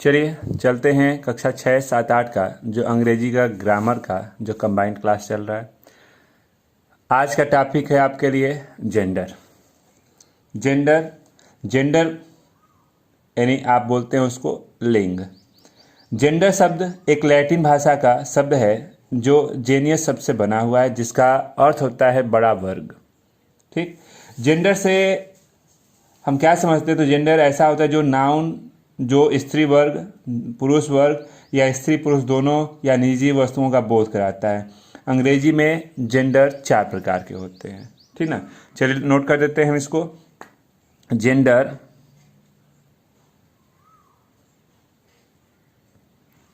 चलिए चलते हैं कक्षा 6, 7, 8 का जो अंग्रेजी का ग्रामर का जो कंबाइंड क्लास चल रहा है। आज का टॉपिक है आपके लिए जेंडर। जेंडर यानी आप बोलते हैं उसको लिंग। जेंडर शब्द एक लैटिन भाषा का शब्द है जो जेनियस शब्द से बना हुआ है, जिसका अर्थ होता है बड़ा वर्ग। ठीक, जेंडर से हम क्या समझते हैं? तो जेंडर ऐसा होता है जो नाउन, जो स्त्री वर्ग, पुरुष वर्ग या स्त्री पुरुष दोनों या निजी वस्तुओं का बोध कराता है। अंग्रेजी में जेंडर 4 प्रकार के होते हैं। ठीक ना, चलिए नोट कर देते हैं हम इसको। जेंडर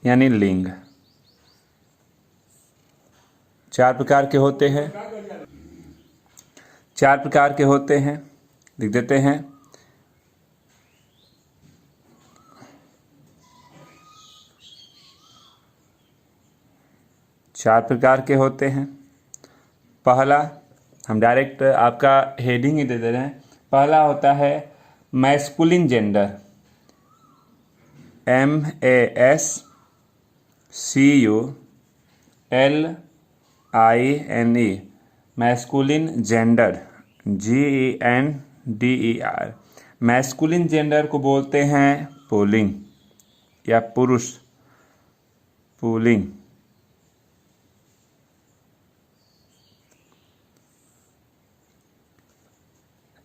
यानी लिंग 4 प्रकार के होते हैं। 4 प्रकार के होते हैं, लिख देते हैं। चार प्रकार के होते हैं। पहला, हम डायरेक्ट आपका हेडिंग ही दे दे रहे हैं। पहला होता है masculine gender, MASCULINE, masculine gender, GENDER। Masculine gender को बोलते हैं पुल्लिंग या पुरुष, पुल्लिंग।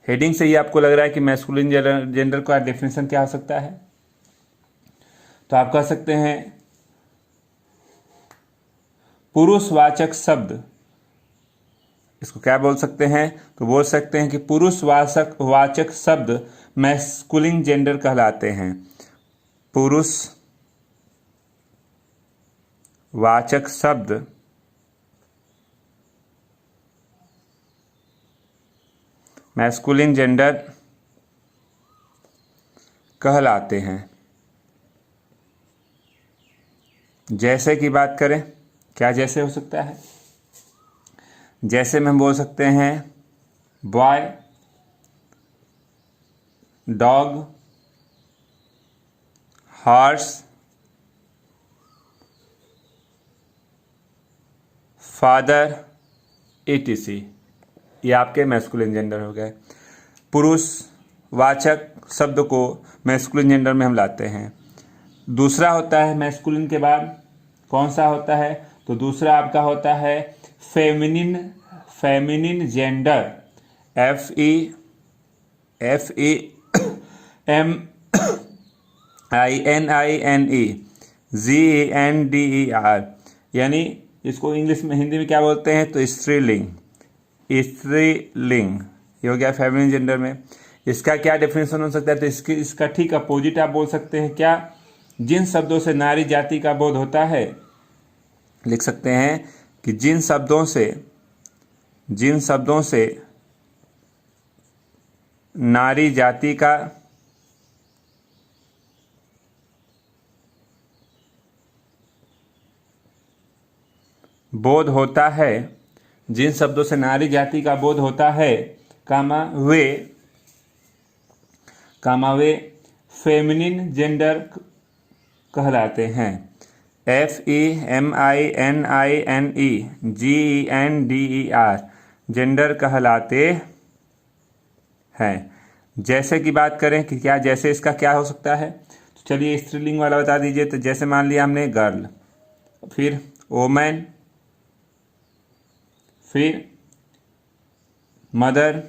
हेडिंग से ही आपको लग रहा है कि मैस्कुलिन जेंडर का डेफिनेशन क्या हो सकता है। तो आप कह सकते हैं पुरुषवाचक शब्द, इसको क्या बोल सकते हैं? तो बोल सकते हैं कि पुरुषवाचक शब्द मैस्कुलिन जेंडर कहलाते हैं। पुरुषवाचक शब्द मैस्कुलिन जेंडर कहलाते हैं। जैसे की बात करें, क्या जैसे हो सकता है? जैसे में हम बोल सकते हैं boy, dog, horse, father, etc। ये आपके मैस्कुलिन जेंडर हो गए। पुरुषवाचक शब्द को मैस्कुलिन जेंडर में हम लाते हैं। दूसरा होता है मैस्कुलिन के बाद कौन सा होता है? तो दूसरा आपका होता है फेमिनिन जेंडर, FEMININEGENDER, यानी इसको इंग्लिश में, हिंदी में क्या बोलते हैं? तो स्त्रीलिंग। स्त्रीलिंग ये हो गया फेमिनिन जेंडर में। इसका क्या डेफिनेशन हो सकता है? तो इसका ठीक अपोजिट आप बोल सकते हैं। क्या? जिन शब्दों से नारी जाति का बोध होता है, लिख सकते हैं कि जिन शब्दों से नारी जाति का बोध होता है, जिन शब्दों से नारी जाति का बोध होता है, वे फेमिनिन जेंडर कहलाते हैं। FEMININEGENDER जेंडर कहलाते हैं। जैसे की बात करें कि क्या जैसे इसका क्या हो सकता है? तो चलिए स्त्रीलिंग वाला बता दीजिए। तो जैसे मान लिया हमने गर्ल, फिर वोमेन, फिर मदर,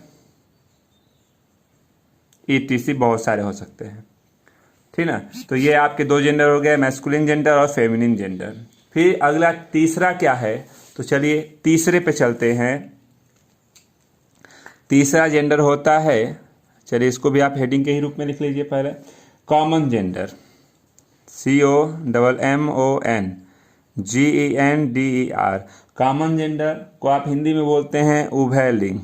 etc। बहुत सारे हो सकते हैं। ठीक ना, तो ये आपके 2 जेंडर हो गए, मैस्कुलिन जेंडर और फेमिनिन जेंडर। फिर अगला तीसरा क्या है? तो चलिए तीसरे पे चलते हैं। तीसरा जेंडर होता है, चलिए इसको भी आप हेडिंग के ही रूप में लिख लीजिए पहले, common gender, COMMONGENDER। Common gender को आप हिंदी में बोलते हैं उभयलिंग।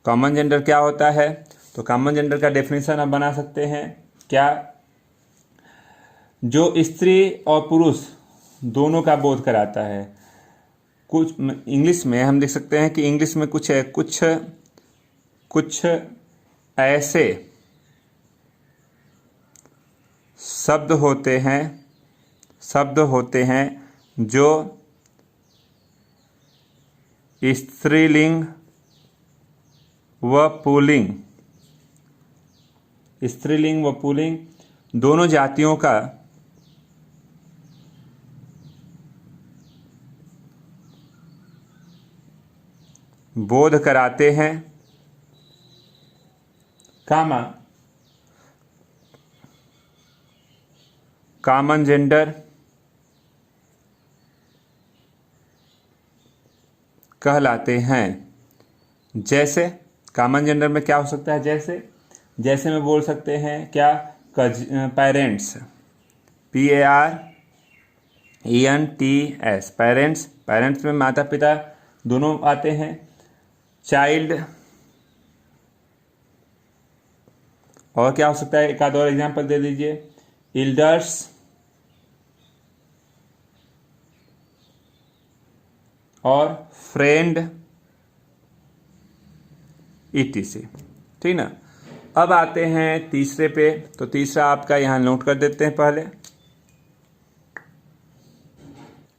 कॉमन जेंडर क्या होता है? तो कॉमन जेंडर का डेफिनेशन आप बना सकते हैं। क्या? जो स्त्री और पुरुष दोनों का बोध कराता है। कुछ इंग्लिश में हम लिख सकते हैं कि इंग्लिश में कुछ ऐसे शब्द होते हैं जो स्त्रीलिंग व पुल्लिंग दोनों जातियों का बोध कराते हैं, कॉमन जेंडर कहलाते हैं। जैसे कॉमन जेंडर में क्या हो सकता है, जैसे में बोल सकते हैं क्या, पेरेंट्स, PARENTS, पेरेंट्स में माता पिता दोनों आते हैं। चाइल्ड, और क्या हो सकता है, एक आध और एग्जाम्पल दे दीजिए। एल्डर्स और फ्रेंड, ETC। ठीक ना। अब आते हैं तीसरे पे, तो तीसरा आपका यहाँ नोट कर देते हैं पहले।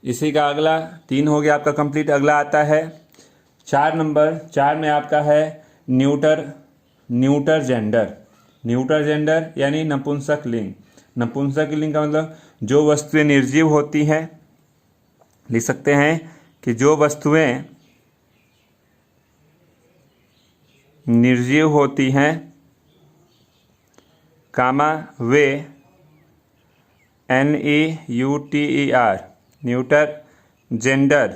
इसी का अगला 3 हो गया आपका कंप्लीट। अगला आता है 4 नंबर। 4 में आपका है न्यूटर जेंडर यानी नपुंसक लिंग। नपुंसक लिंग का मतलब जो वस्तुएं निर्जीव होती हैं, लिख सकते हैं कि जो वस्तुएं निर्जीव होती हैं, वे NEUTER न्यूटर जेंडर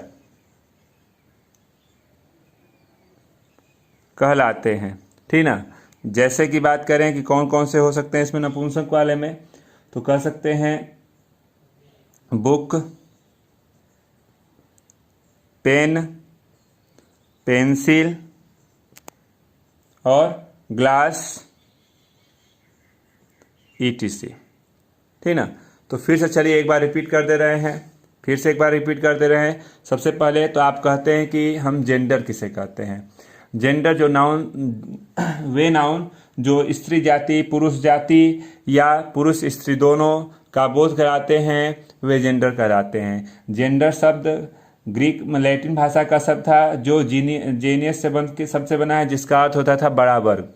कहलाते हैं। ठीक ना। जैसे कि बात करें कि कौन कौन से हो सकते हैं इसमें नपुंसक वाले में, तो कह सकते हैं बुक, पेन, पेंसिल और ग्लास, ETC। ठीक ना। तो फिर से चलिए एक बार रिपीट कर दे रहे हैं। सबसे पहले तो आप कहते हैं कि हम जेंडर किसे कहते हैं। जेंडर जो नाउन जो स्त्री जाति, पुरुष जाति या पुरुष स्त्री दोनों का बोध कराते हैं, वे जेंडर कहलाते हैं। जेंडर शब्द ग्रीक लैटिन भाषा का शब्द था जो जेनियस शब्द से बना है, जिसका अर्थ होता था बड़ा वर्ग।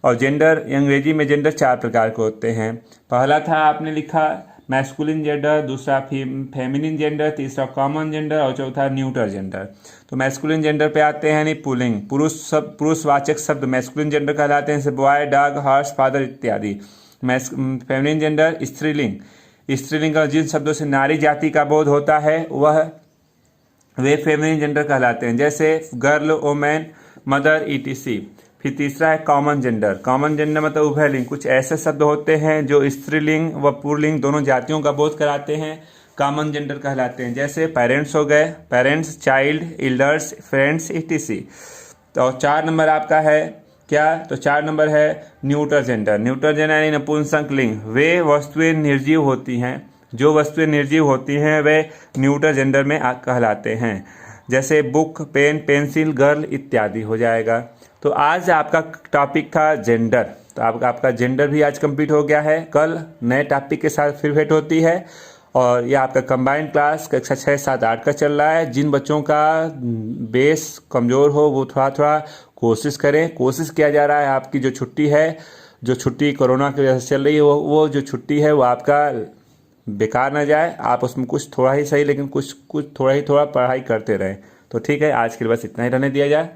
और जेंडर, अंग्रेजी में जेंडर 4 प्रकार के होते हैं। पहला था आपने लिखा मैस्कुलिन जेंडर, दूसरा फेमिनिन जेंडर, तीसरा कॉमन जेंडर और चौथा न्यूटर जेंडर। तो मैस्कुलिन जेंडर पे आते हैं यानी पुल्लिंग, पुरुषवाचक शब्द मैस्कुलिन जेंडर कहलाते हैं, जैसे बॉय, डॉग, हॉर्स, फादर इत्यादि। फेमिनिन जेंडर स्त्रीलिंग और जिन शब्दों से नारी जाति का बोध होता है वे फेमिनिन जेंडर कहलाते हैं, जैसे गर्ल, वोमेन, मदर, ETC। फिर तीसरा है कॉमन जेंडर मतलब उभयलिंग। कुछ ऐसे शब्द होते हैं जो स्त्रीलिंग व पुल्लिंग दोनों जातियों का बोध कराते हैं, कॉमन जेंडर कहलाते हैं। जैसे पेरेंट्स हो गए, parents, child, elders, friends, ETC। तो 4 नंबर आपका है क्या, तो 4 नंबर है न्यूटर जेंडर यानी नपुंसक लिंग। वे वस्तुएं निर्जीव होती हैं, जो वस्तुएं निर्जीव होती हैं वे न्यूटर जेंडर में कहलाते हैं, जैसे बुक, पेन, पेंसिल, गर्ल इत्यादि हो जाएगा। तो आज आपका टॉपिक था जेंडर। तो आपका जेंडर भी आज कंप्लीट हो गया है। कल नए टॉपिक के साथ फिर भेंट होती है। और यह आपका कंबाइंड क्लास कक्षा 6, 7, 8 का चल रहा है। जिन बच्चों का बेस कमज़ोर हो वो थोड़ा कोशिश करें। कोशिश किया जा रहा है आपकी जो छुट्टी कोरोना की वजह से चल रही है वो जो छुट्टी है वो आपका बेकार ना जाए। आप उसमें कुछ थोड़ा ही सही लेकिन कुछ थोड़ा पढ़ाई करते रहें। तो ठीक है, आज के लिए बस इतना ही रहने दिया जाए।